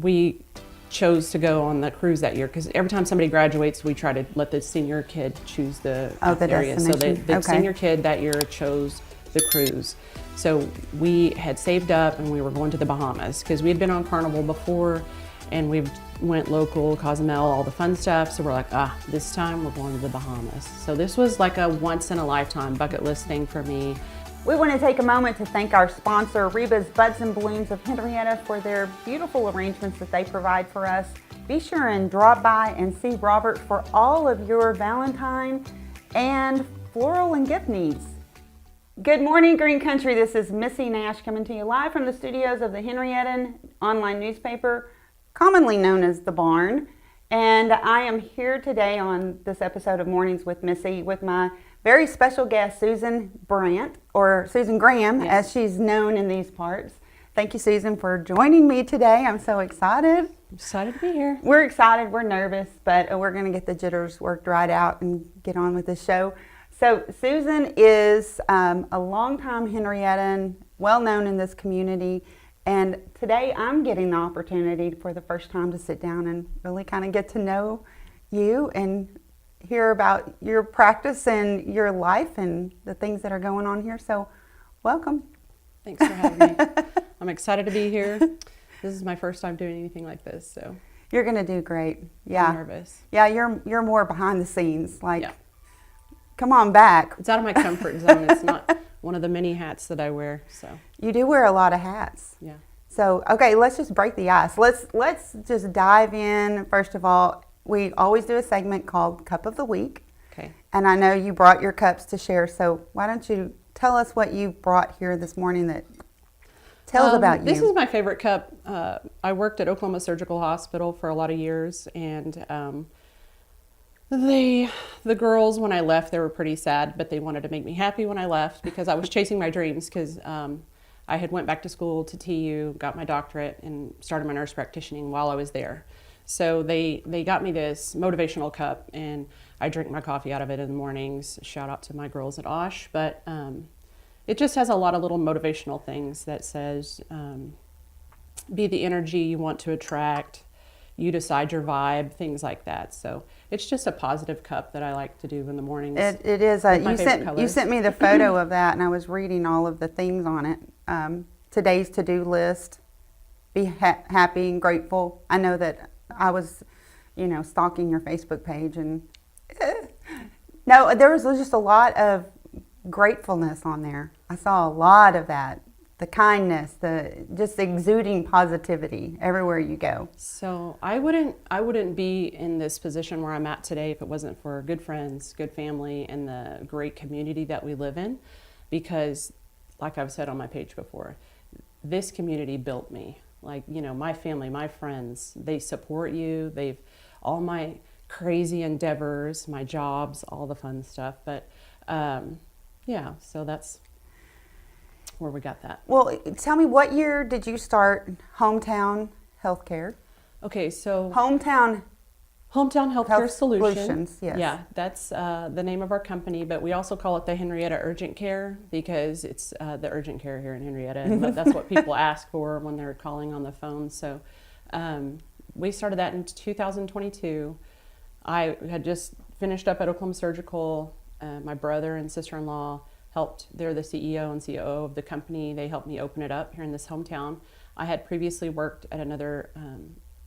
we chose to go on the cruise that year because every time somebody graduates, we try to let the senior kid choose the area. So the senior kid that year chose the cruise. So we had saved up and we were going to the Bahamas because we had been on Carnival before and we went local, Cozumel, all the fun stuff. So we're like, this time we're going to the Bahamas. So this was like a once in a lifetime bucket list thing for me. We want to take a moment to thank our sponsor, Reba's Buds and Blooms of Henrietta, for their beautiful arrangements that they provide for us. Be sure and drop by and see Robert for all of your Valentine and floral and gift needs. Good morning, Green Country. This is Missy Nash coming to you live from the studios of the Henriettan online newspaper, commonly known as The Barn. And I am here today on this episode of Mornings with Missy with my very special guest, Susan Brandt, or Susan Graham, as she's known in these parts. Thank you, Susan, for joining me today. I'm so excited. I'm excited to be here. We're excited. We're nervous, but we're going to get the jitters worked right out and get on with the show. So Susan is a longtime Henriettan, well known in this community. And today I'm getting the opportunity for the first time to sit down and really kind of get to know you and hear about your practice and your life and the things that are going on here. So welcome. Thanks for having me. I'm excited to be here. This is my first time doing anything like this, so you're gonna do great. Yeah. I'm nervous. Yeah, you're more behind the scenes. Come on back. It's out of my comfort zone. It's not one of the many hats that I wear. So you do wear a lot of hats. Yeah. So okay, let's just break the ice. Let's just dive in. First of all, we always do a segment called Cup of the Week. Okay. And I know you brought your cups to share, so why don't you tell us what you brought here this morning that tells about you. This is my favorite cup. I worked at Oklahoma Surgical Hospital for a lot of years, and the girls, when I left, they were pretty sad, but they wanted to make me happy when I left because I was chasing my dreams because I had went back to school to TU, got my doctorate, and started my nurse practitioning while I was there. So they got me this motivational cup, and I drink my coffee out of it in the mornings. Shout out to my girls at OSH. But it just has a lot of little motivational things that says, be the energy you want to attract, you decide your vibe, things like that. So it's just a positive cup that I like to do in the mornings. It is. You sent me the photo of that, and I was reading all of the things on it. Today's to-do list, be happy and grateful. I know that I was, stalking your Facebook page, and no, there was just a lot of gratefulness on there. I saw a lot of that, the kindness, the just exuding positivity everywhere you go. So I wouldn't be in this position where I'm at today if it wasn't for good friends, good family, and the great community that we live in, because like I've said on my page before, this community built me. Like, my family, my friends, they support you. All my crazy endeavors, my jobs, all the fun stuff. But so that's where we got that. Well, tell me, what year did you start Hometown Healthcare? Okay, so Hometown Healthcare Solutions. Yes. Yeah, that's the name of our company, but we also call it the Henrietta Urgent Care because it's the urgent care here in Henrietta. And that's what people ask for when they're calling on the phone. So we started that in 2022. I had just finished up at Oklahoma Surgical. My brother and sister-in-law helped. They're the CEO and COO of the company. They helped me open it up here in this hometown. I had previously worked at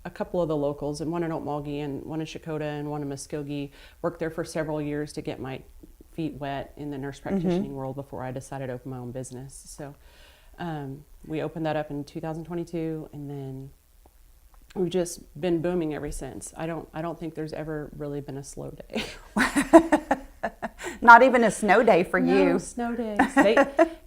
a couple of the locals, and one in Okmulgee and one in Shakota and one in Muskogee. Worked there for several years to get my feet wet in the nurse practitioning world before I decided to open my own business. So we opened that up in 2022, and then we've just been booming ever since. I don't think there's ever really been a slow day. Not even a snow day for you. No snow days.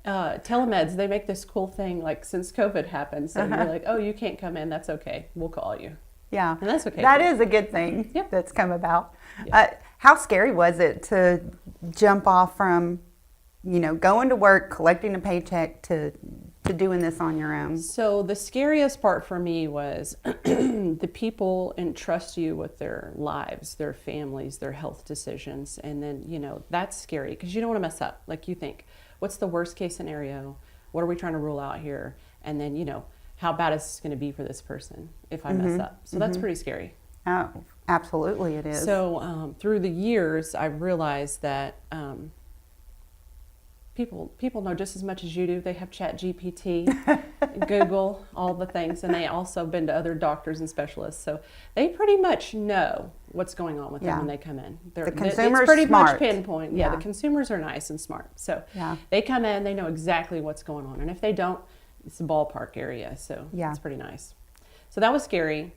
Telemeds, they make this cool thing like since COVID happened. So you're like, oh, you can't come in. That's okay. We'll call you. Yeah. And that's okay. That is a good thing that's come about. Yep. How scary was it to jump off from, going to work, collecting a paycheck to doing this on your own? So the scariest part for me was the people entrust you with their lives, their families, their health decisions. And then, that's scary because you don't want to mess up. Like you think, what's the worst case scenario? What are we trying to rule out here? And then, how bad is this going to be for this person if I mess up? So that's pretty scary. Oh, absolutely it is. So through the years, I've realized that people know just as much as you do. They have Chat GPT, Google, all the things, and they also have been to other doctors and specialists. So they pretty much know what's going on with them when they come in. The consumer's it's pretty smart. much pinpoint. Yeah, the consumers are nice and smart. So they come in, they know exactly what's going on. And if they don't, it's a ballpark area. So it's pretty nice. So that was scary.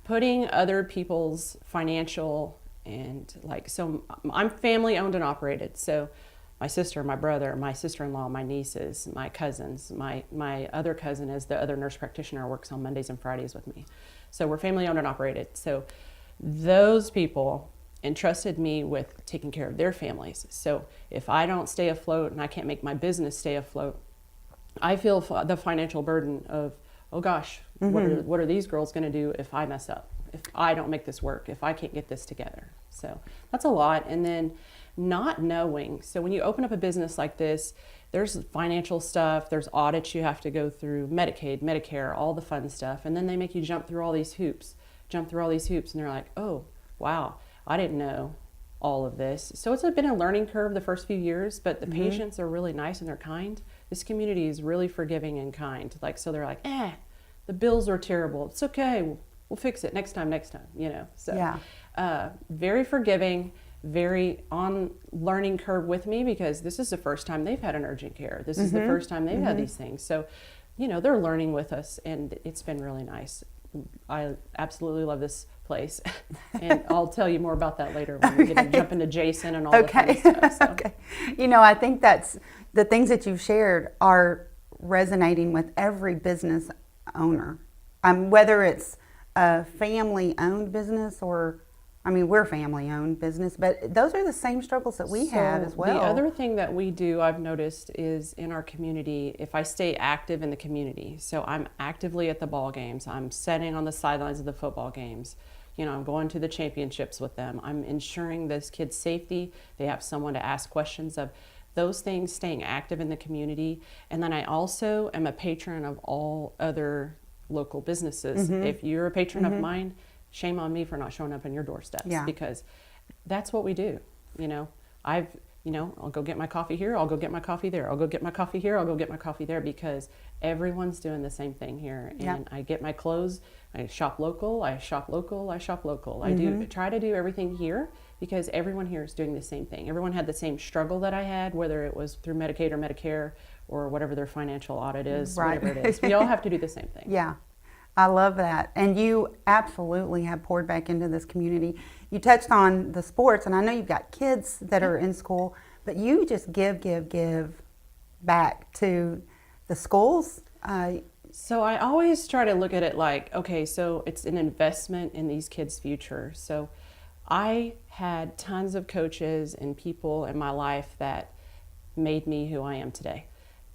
Putting other people's financial and so I'm family owned and operated. So my sister, my brother, my sister-in-law, my nieces, my cousins, my other cousin is the other nurse practitioner, works on Mondays and Fridays with me. So we're family owned and operated. So those people entrusted me with taking care of their families. So if I don't stay afloat and I can't make my business stay afloat, I feel the financial burden of, oh gosh, what are these girls going to do if I mess up, if I don't make this work, if I can't get this together? So that's a lot. And then not knowing. So when you open up a business like this, there's financial stuff, there's audits you have to go through, Medicaid, Medicare, all the fun stuff. And then they make you jump through all these hoops. And they're like, oh, wow, I didn't know all of this. So it's been a learning curve the first few years, but the patients are really nice and they're kind. This community is really forgiving and kind. So they're like, the bills are terrible. It's okay. We'll fix it next time, you know. So very forgiving, very on learning curve with me, because this is the first time they've had an urgent care. This is the first time they've had these things. So, you know, they're learning with us, and it's been really nice. I absolutely love this place, and I'll tell you more about that later when we jump into Jason and all the fun stuff. So. You know, I think that's the things that you've shared are resonating with every business owner, whether it's a family-owned business or, I mean, we're family-owned business, but those are the same struggles that we have as well. The other thing that we do, I've noticed, is in our community, if I stay active in the community, so I'm actively at the ball games, I'm sitting on the sidelines of the football games, you know, I'm going to the championships with them, I'm ensuring those kids' safety, they have someone to ask questions of, those things, staying active in the community. And then I also am a patron of all other local businesses. If you're a patron of mine, shame on me for not showing up in your doorsteps, because that's what we do. You know, I'll go get my coffee here, I'll go get my coffee there, I'll go get my coffee here, I'll go get my coffee there, because everyone's doing the same thing here. And I get my clothes, I shop local, I shop local. I do try to do everything here, because everyone here is doing the same thing. Everyone had the same struggle that I had, whether it was through Medicaid or Medicare or whatever their financial audit is, whatever it is. We all have to do the same thing. Yeah. I love that. And you absolutely have poured back into this community. You touched on the sports, and I know you've got kids that are in school, but you just give back to the schools. So I always try to look at it like, okay, so it's an investment in these kids' future. So I had tons of coaches and people in my life that made me who I am today.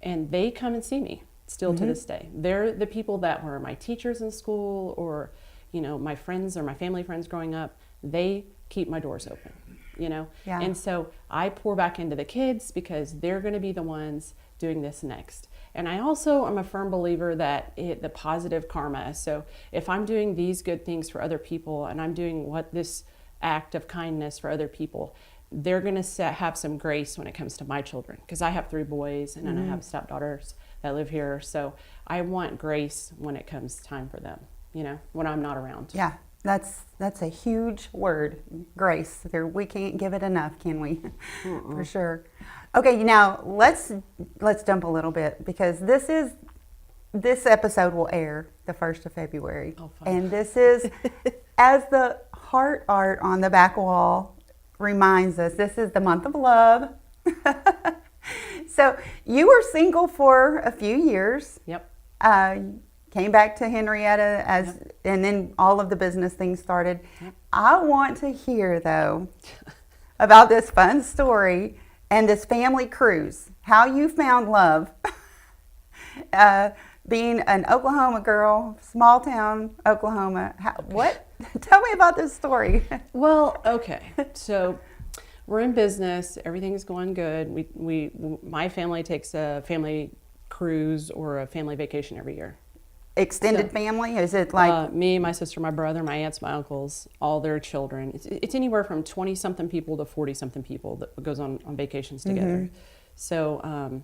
And they come and see me still to this day. They're the people that were my teachers in school, or, you know, my friends or my family friends growing up. They keep my doors open, you know? And so I pour back into the kids, because they're going to be the ones doing this next. And I also am a firm believer that the positive karma. So if I'm doing these good things for other people, and I'm doing this act of kindness for other people, they're going to have some grace when it comes to my children, because I have 3 boys and then I have stepdaughters that live here. So I want grace when it comes time for them, you know, when I'm not around. Yeah, that's a huge word, grace. We can't give it enough, can we? For sure. Okay, now let's jump a little bit, because this episode will air the 1st of February. Oh, fun. And this is, as the heart art on the back wall reminds us, this is the month of love. So you were single for a few years. Yep. Came back to Henrietta and then all of the business things started. Yep. I want to hear, though, about this fun story and this family cruise, how you found love. Being an Oklahoma girl, small town Oklahoma. Tell me about this story. Well, okay. So we're in business. Everything's going good. My family takes a family cruise or a family vacation every year. extended So, family? Is it like, me, my sister, my brother, my aunts, my uncles, all their children. It's anywhere from 20-something people to 40-something people that goes on vacations together. So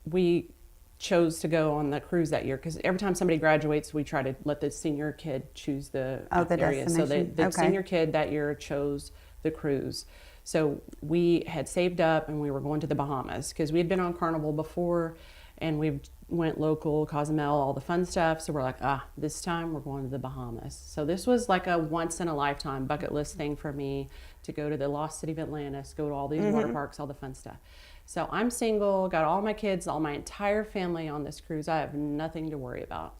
we chose to go on the cruise that year because every time somebody graduates, we try to let the senior kid choose the the area. So destination? the Okay. senior kid that year chose the cruise. So we had saved up and we were going to the Bahamas because we had been on Carnival before and we went local, Cozumel, all the fun stuff. So we're like, this time we're going to the Bahamas. So this was like a once in a lifetime bucket list thing for me to go to the Lost City of Atlantis, go to all these water parks, all the fun stuff. So I'm single, got all my kids, all my entire family on this cruise. I have nothing to worry about.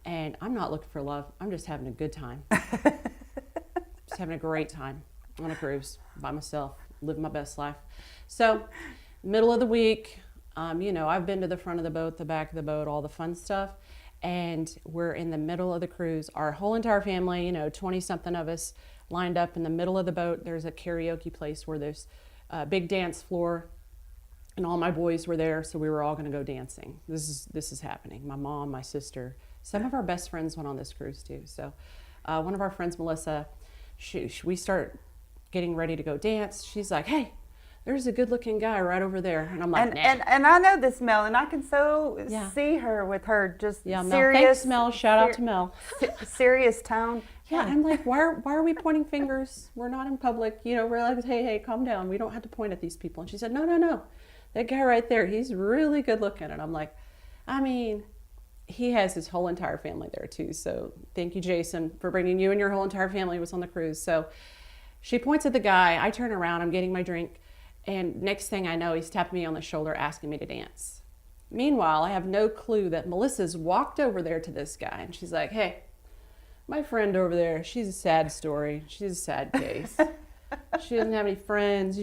And I'm not looking for love. I'm just having a good time. Just having a great time on a cruise by myself, living my best life. So middle of the week, I've been to the front of the boat, the back of the boat, all the fun stuff. And we're in the middle of the cruise. Our whole entire family, 20-something of us lined up in the middle of the boat. There's a karaoke place where there's a big dance floor. And all my boys were there, so we were all going to go dancing. This is happening. My mom, my sister, some of our best friends went on this cruise too. So one of our friends, Melissa, we start getting ready to go dance. She's like, "Hey, there's a good-looking guy right over there," and I'm like, "Nah." And I know this Mel, and I can see her with her just Mel. serious. Thanks, Mel. Shout out to Mel. Serious tone. Yeah, I'm like, why are we pointing fingers? We're not in public. We're like, hey, calm down. We don't have to point at these people. And she said, no. That guy right there, he's really good looking. And I'm like, he has his whole entire family there too. So thank you, Jason, for bringing you and your whole entire family was on the cruise. So she points at the guy. I turn around. I'm getting my drink. And next thing I know, he's tapping me on the shoulder, asking me to dance. Meanwhile, I have no clue that Melissa's walked over there to this guy. And she's like, "Hey, my friend over there, she's a sad story. She's a sad case. She doesn't have any friends.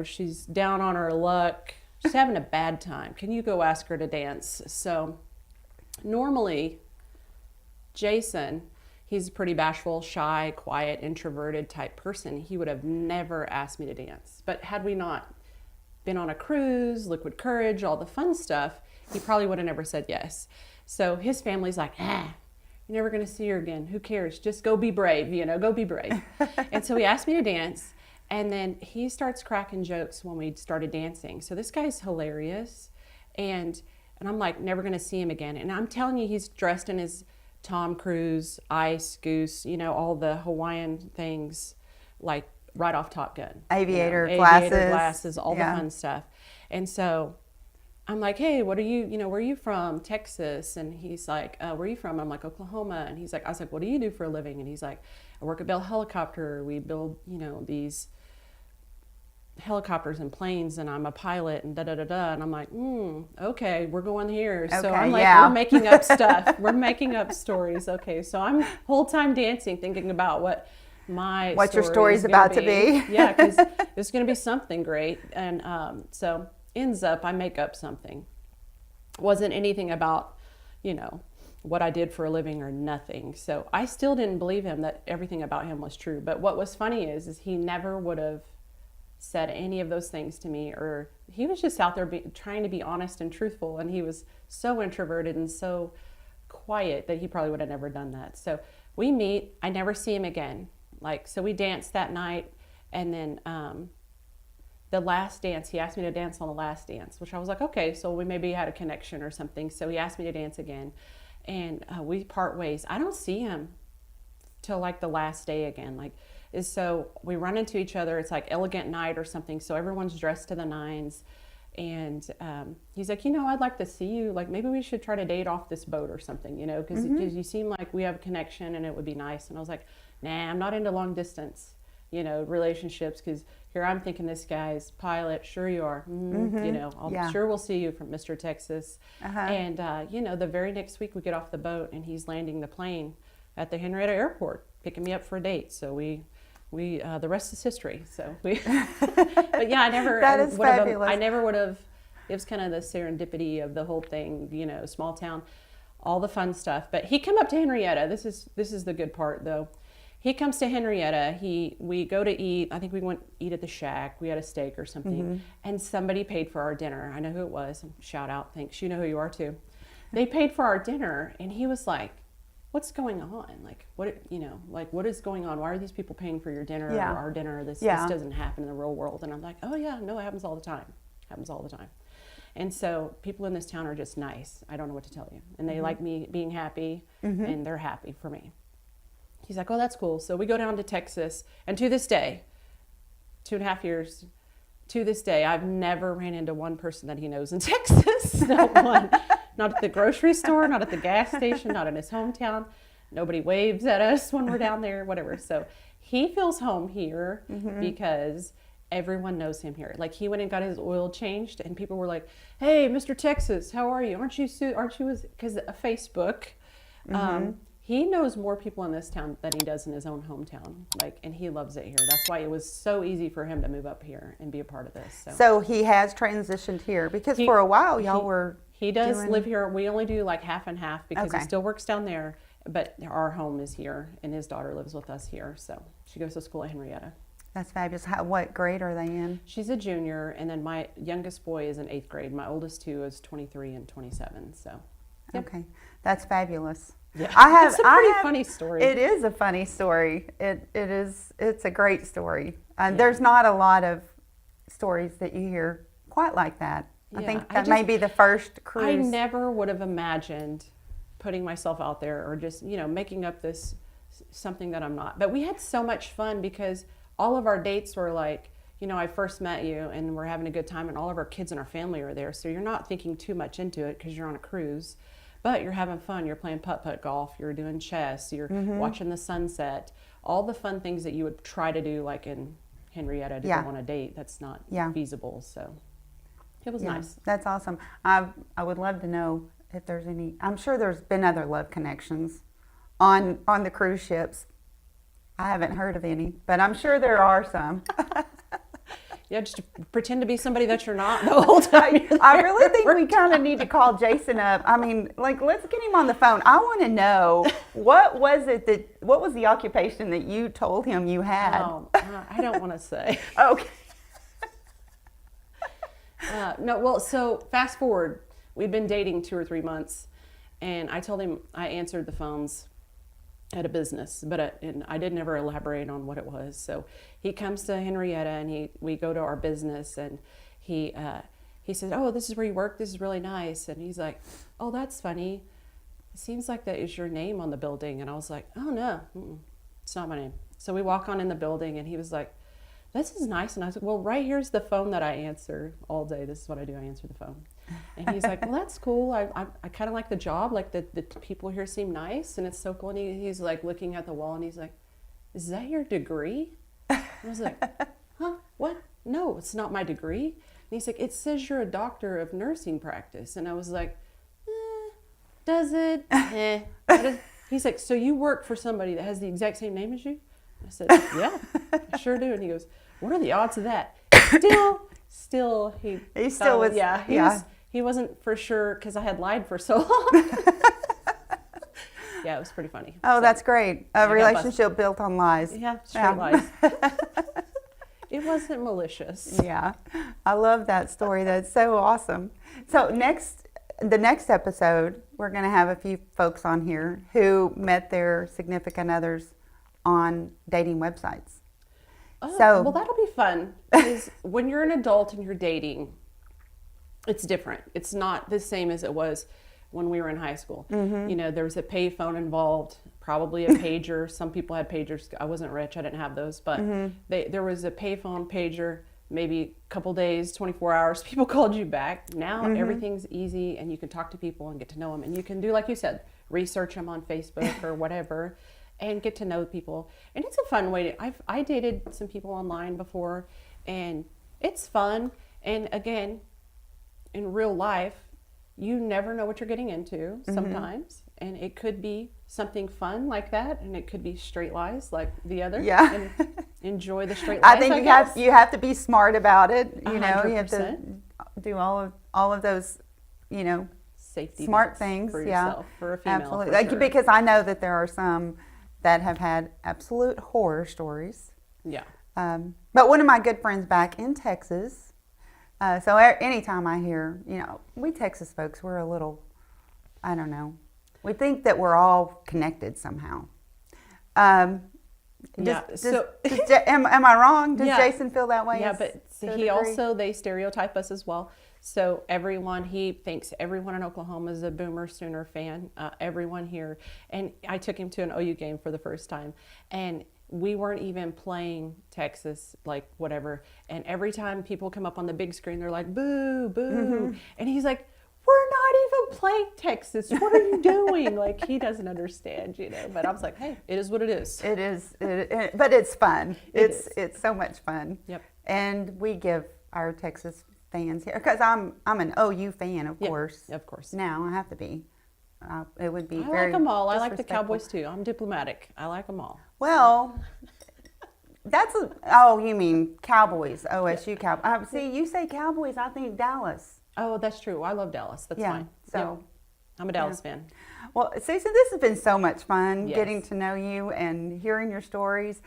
She's down on her luck. She's having a bad time. Can you go ask her to dance?" So normally, Jason, he's a pretty bashful, shy, quiet, introverted type person. He would have never asked me to dance. But had we not been on a cruise, liquid courage, all the fun stuff, he probably would have never said yes. So his family's like, you're never going to see her again. Who cares? Just go be brave, go be brave. And so he asked me to dance. And then he starts cracking jokes when we started dancing. So this guy's hilarious. And I'm like, never going to see him again. And I'm telling you, he's dressed in his Tom Cruise, Ice, Goose, all the Hawaiian things, like right off Top Gun. Aviator glasses, all the fun stuff. And so I'm like, "Hey, what are you, where are you from?" "Texas." And he's like, "Where are you from?" I'm like, "Oklahoma." And I was like, "What do you do for a living?" And he's like, "I work at Bell Helicopter. We build, these helicopters and planes, and I'm a pilot and da-da-da-da." And I'm like, okay, we're going here. So I'm like, we're making up stuff. We're making up stories. Okay, so I'm whole time dancing, thinking about what your story's about to be. Yeah, because it's going to be something great. And so ends up I make up something. Wasn't anything about, what I did for a living or nothing. So I still didn't believe him that everything about him was true. But what was funny is he never would have said any of those things to me, or he was just out there trying to be honest and truthful, and he was so introverted and so quiet that he probably would have never done that. So we meet, I never see him again. So we danced that night, and then the last dance, he asked me to dance on the last dance, which I was like, okay, so we maybe had a connection or something. So he asked me to dance again, and we part ways. I don't see him till the last day again. So we run into each other. It's like elegant night or something. So everyone's dressed to the nines. And he's like, I'd like to see you. Maybe we should try to date off this boat or something, because you seem like we have a connection and it would be nice. And I was like, nah, I'm not into long distance, relationships, because here I'm thinking this guy's pilot. Sure you are. I'm sure we'll see you from Mr. Texas. And, the very next week we get off the boat and he's landing the plane at the Henrietta Airport, picking me up for a date. So we the rest is history. So but yeah, I never. That is fabulous. I never would have. It was kind of the serendipity of the whole thing, small town, all the fun stuff. But he came up to Henrietta. This is the good part, though. He comes to Henrietta. We go to eat. I think we went eat at the Shack. We had a steak or something, and somebody paid for our dinner. I know who it was. Shout out, thanks. You know who you are too. they paid for our dinner, and he was like, what's going on? Like, what is going on? Why are these people paying for your dinner or our dinner? This doesn't happen in the real world. And I'm like, oh yeah, no, it happens all the time. Happens all the time. And so people in this town are just nice. I don't know what to tell you. And they like me being happy, and they're happy for me. He's like, oh, that's cool. So we go down to Texas, and to this day, 2.5 years, to this day, I've never ran into one person that he knows in Texas. Not one. Not at the grocery store, not at the gas station, not in his hometown. Nobody waves at us when we're down there, whatever. So he feels home here because everyone knows him here. Like, he went and got his oil changed, and people were like, hey, Mr. Texas, how are you? Aren't you, because of Facebook. He knows more people in this town than he does in his own hometown. Like, and he loves it here. That's why it was so easy for him to move up here and be a part of this. So he has transitioned here, because for a while y'all were. He does live here. We only do like half and half, because he still works down there, but our home is here, and his daughter lives with us here. So she goes to school at Henrietta. That's fabulous. What grade are they in? She's a junior, and then my youngest boy is in 8th grade. My oldest two is 23 and 27. So, yep. Okay, that's fabulous. Yeah, it's a pretty funny story. It is a funny story. It's a great story. There's not a lot of stories that you hear quite like that. I think that may be the first cruise. I never would have imagined putting myself out there, or just, making up this something that I'm not. But we had so much fun, because all of our dates were like, I first met you and we're having a good time, and all of our kids and our family are there. So you're not thinking too much into it, because you're on a cruise. But you're having fun. You're playing putt-putt golf. You're doing chess. You're watching the sunset. All the fun things that you would try to do, like in Henrietta, to go on a date. That's not feasible. So it was nice. That's awesome. I would love to know if there's any. I'm sure there's been other love connections on the cruise ships. I haven't heard of any, but I'm sure there are some. Yeah, just pretend to be somebody that you're not the whole time. I really think we kind of need to call Jason up. I mean, like, let's get him on the phone. I want to know, what was the occupation that you told him you had? Oh, I don't want to say. Okay. No, well, so fast forward, we've been dating 2 or 3 months, and I told him I answered the phones at a business, but I didn't ever elaborate on what it was. So he comes to Henrietta, and we go to our business, and he said, oh, this is where you work, this is really nice. And he's like, oh, that's funny, it seems like that is your name on the building. And I was like, oh no, it's not my name. So we walk on in the building, and he was like, this is nice. And I was like, well, right here's the phone that I answer all day. This is what I do, I answer the phone. And he's like, well, that's cool. I kind of like the job. Like, the people here seem nice, and it's so cool. And he's like looking at the wall, and he's like, is that your degree? And I was like, huh? What? No, it's not my degree. And he's like, it says you're a doctor of nursing practice. And I was like, does it? He's like, so you work for somebody that has the exact same name as you? I said, yeah, I sure do. And he goes, what are the odds of that? Still, he still was, he wasn't for sure, because I had lied for so long. Yeah, it was pretty funny. Oh, so, that's great. A relationship built on lies. Yeah, straight lies. It wasn't malicious. Yeah, I love that story. That's so awesome. So the next episode, we're going to have a few folks on here who met their significant others on dating websites. Oh, well, that'll be fun, because when you're an adult and you're dating, it's different. It's not the same as it was when we were in high school. There was a pay phone involved, probably a pager. Some people had pagers. I wasn't rich. I didn't have those. But there was a pay phone, pager, maybe a couple days, 24 hours. People called you back. Now everything's easy, and you can talk to people and get to know them. And you can do, like you said, research them on Facebook or whatever, and get to know people. And it's a fun way to, I dated some people online before, and it's fun. And again, in real life, you never know what you're getting into sometimes. And it could be something fun like that, and it could be straight lies like the other. Yeah. And enjoy the straight lies. I think you have to be smart about it. You know, 100%. You have to do all of those, safety smart things for yourself, for a female. Absolutely. Like, sure. Because I know that there are some that have had absolute horror stories. Yeah. But one of my good friends back in Texas, so anytime I hear, we Texas folks, we're a little, I don't know. We think that we're all connected somehow. Am I wrong? Does Jason feel that way? Yeah, but they stereotype us as well. So he thinks everyone in Oklahoma is a Boomer Sooner fan. Everyone here, and I took him to an OU game for the first time, and we weren't even playing Texas, like whatever. And every time people come up on the big screen, they're like, "Boo, boo," and he's like, "We're not even playing Texas. What are you doing?" Like, he doesn't understand, But I was like, "Hey, it is what it is." It is, but it's fun. It's so much fun. Yep. And we give our Texas fans here, because I'm an OU fan, of course. Of course. Now I have to be. It would be. I like them all. I like the Cowboys too. I'm diplomatic. I like them all. Well, you mean Cowboys? OSU Cowboys. See, you say Cowboys, I think Dallas. Oh, that's true. I love Dallas. That's fine. So I'm a Dallas fan. Well, Susan, this has been so much fun getting to know you and hearing your stories.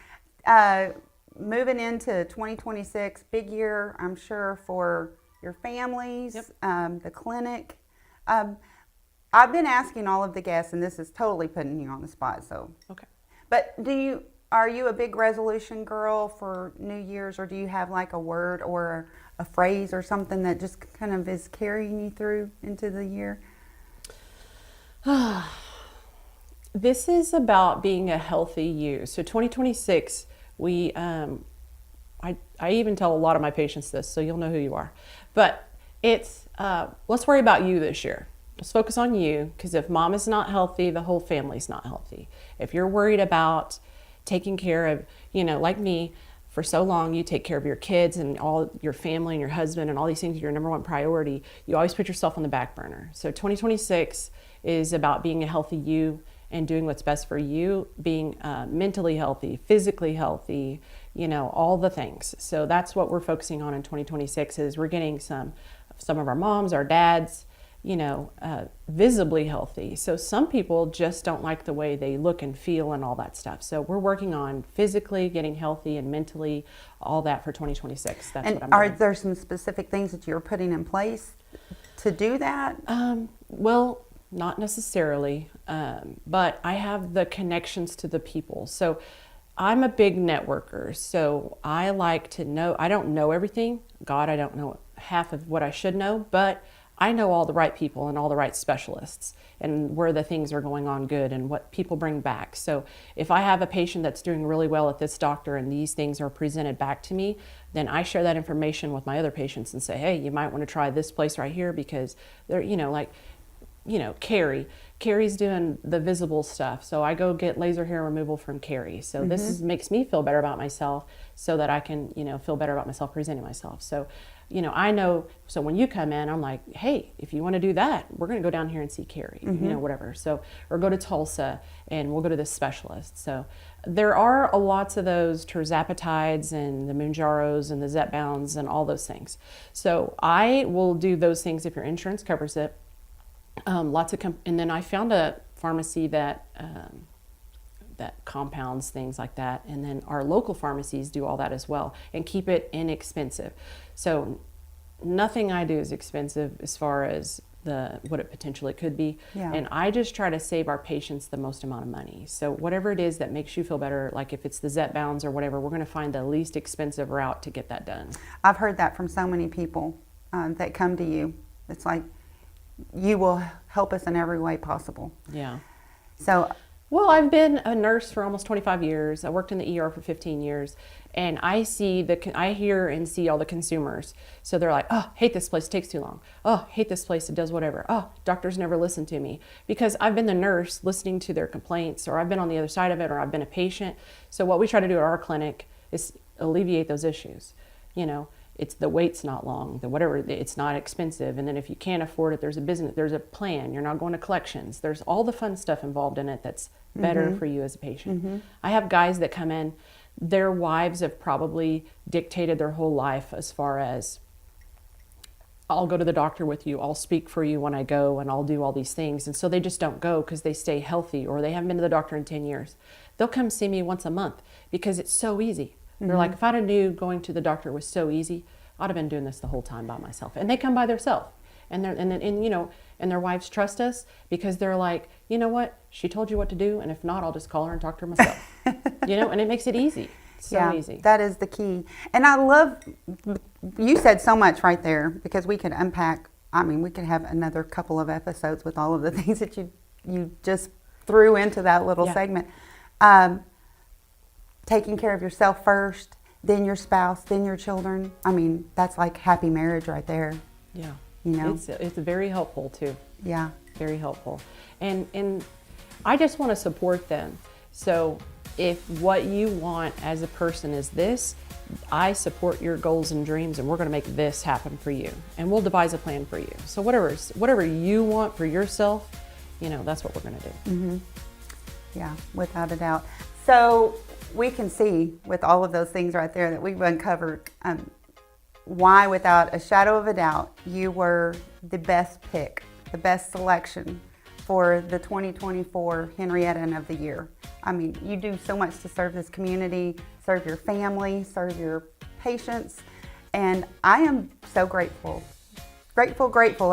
Moving into 2026, big year, I'm sure, for your families, the clinic. I've been asking all of the guests, and this is totally putting you on the spot. So, okay. But are you a big resolution girl for New Year's, or do you have like a word or a phrase or something that just kind of is carrying you through into the year? This is about being a healthy you. So 2026, I even tell a lot of my patients this, so you'll know who you are. But it's, let's worry about you this year. Let's focus on you, because if mom is not healthy, the whole family's not healthy. If you're worried about taking care of, like me, for so long, you take care of your kids and all your family and your husband and all these things are your number one priority. You always put yourself on the back burner. So 2026 is about being a healthy you and doing what's best for you, being mentally healthy, physically healthy, all the things. So that's what we're focusing on in 2026 is we're getting some of our moms, our dads, visibly healthy. So some people just don't like the way they look and feel and all that stuff. So we're working on physically getting healthy and mentally, all that for 2026. That's what I'm doing. Are there some specific things that you're putting in place to do that? Well, not necessarily, but I have the connections to the people. So I'm a big networker. So I like to know, I don't know everything. God, I don't know half of what I should know, but I know all the right people and all the right specialists and where the things are going on good and what people bring back. So if I have a patient that's doing really well at this doctor and these things are presented back to me, then I share that information with my other patients and say, hey, you might want to try this place right here because they're, Carrie's doing the visible stuff. So I go get laser hair removal from Carrie. So this makes me feel better about myself so that I can, feel better about myself presenting myself. So I know, so when you come in, I'm like, hey, if you want to do that, we're going to go down here and see Carrie, whatever. So, or go to Tulsa and we'll go to this specialist. So there are lots of those terzapatides and the Mounjaros and the Zepbounds and all those things. So I will do those things if your insurance covers it. And then I found a pharmacy that compounds things like that, and then our local pharmacies do all that as well and keep it inexpensive. So nothing I do is expensive as far as what it potentially could be. Yeah. And I just try to save our patients the most amount of money. So whatever it is that makes you feel better, like if it's the Zepbounds or whatever, we're going to find the least expensive route to get that done. I've heard that from so many people that come to you. It's like, you will help us in every way possible. Yeah. So, well, I've been a nurse for almost 25 years. I worked in the ER for 15 years, and I hear and see all the consumers. So they're like, oh, hate this place, it takes too long. Oh, hate this place, it does whatever. Oh, doctors never listen to me. Because I've been the nurse listening to their complaints, or I've been on the other side of it, or I've been a patient. So what we try to do at our clinic is alleviate those issues. It's the wait's not long, it's not expensive. And then if you can't afford it, there's a plan. You're not going to collections. There's all the fun stuff involved in it that's better for you as a patient. I have guys that come in, their wives have probably dictated their whole life as far as, I'll go to the doctor with you, I'll speak for you when I go, and I'll do all these things. And so they just don't go because they stay healthy, or they haven't been to the doctor in 10 years. They'll come see me once a month because it's so easy. They're like, if I'd have knew going to the doctor was so easy, I'd have been doing this the whole time by myself. And they come by themselves. And and their wives trust us because they're like, you know what, she told you what to do, and if not, I'll just call her and talk to her myself. And it makes it easy. So easy. That is the key. And I love, you said so much right there, because we could unpack, we could have another couple of episodes with all of the things that you just threw into that little segment. Taking care of yourself first, then your spouse, then your children. That's like happy marriage right there. Yeah. It's very helpful too. Yeah. Very helpful. And I just want to support them. So if what you want as a person is this, I support your goals and dreams, and we're going to make this happen for you. And we'll devise a plan for you. So whatever you want for yourself, that's what we're going to do. Mm-hmm. Yeah, without a doubt. So we can see with all of those things right there that we've uncovered, why without a shadow of a doubt you were the best pick, the best selection for the 2024 Henrietta of the Year. You do so much to serve this community, serve your family, serve your patients, and I am so grateful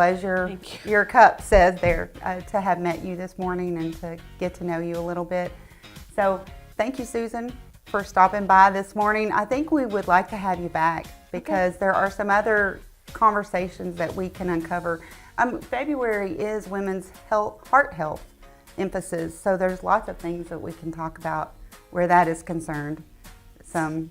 as your cup says there, to have met you this morning and to get to know you a little bit. So thank you, Susan, for stopping by this morning. I think we would like to have you back because there are some other conversations that we can uncover. February is Women's Heart Health emphasis, so there's lots of things that we can talk about where that is concerned.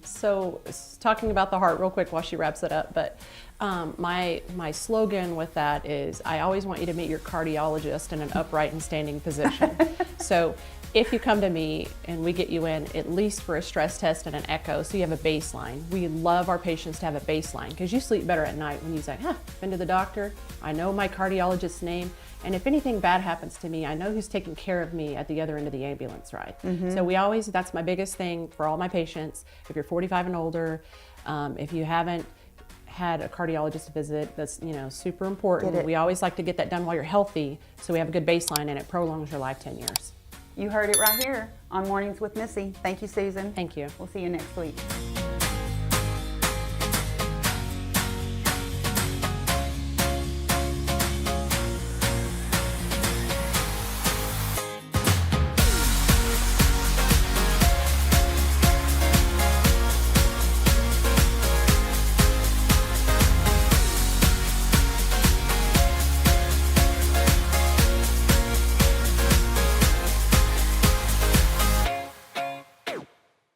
So talking about the heart real quick while she wraps it up, but my slogan with that is, I always want you to meet your cardiologist in an upright and standing position. So if you come to me and we get you in at least for a stress test and an echo, so you have a baseline. We love our patients to have a baseline because you sleep better at night when you say, been to the doctor, I know my cardiologist's name, and if anything bad happens to me, I know who's taking care of me at the other end of the ambulance ride. Mm-hmm. So that's my biggest thing for all my patients. If you're 45 and older, if you haven't had a cardiologist visit, that's super important. We always like to get that done while you're healthy, so we have a good baseline and it prolongs your life 10 years. You heard it right here on Mornings with Missy. Thank you, Susan. Thank you. We'll see you next week.